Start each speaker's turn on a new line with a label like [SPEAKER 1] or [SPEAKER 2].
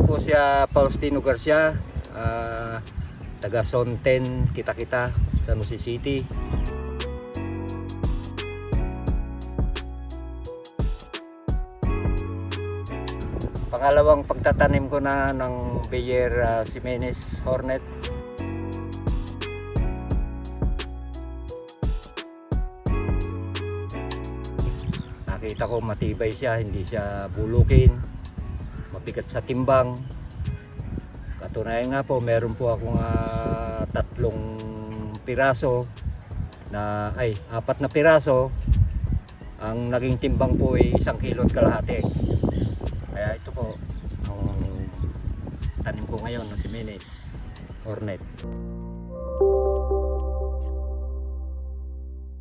[SPEAKER 1] po siya Faustino Garcia, taga Zone 10, kita San Jose City. Pangalawang pagtatanim ko na ng Bayer Jimenez Hornet. Nakita ko matibay siya, hindi siya bulukin, mabigat sa timbang. Katunayan nga po, meron po akong 3 piraso na, 4 na piraso. Ang naging timbang po ay 1,5 kilo. Kaya ito po ang tanim ko ngayon ng Jimenez Hornet.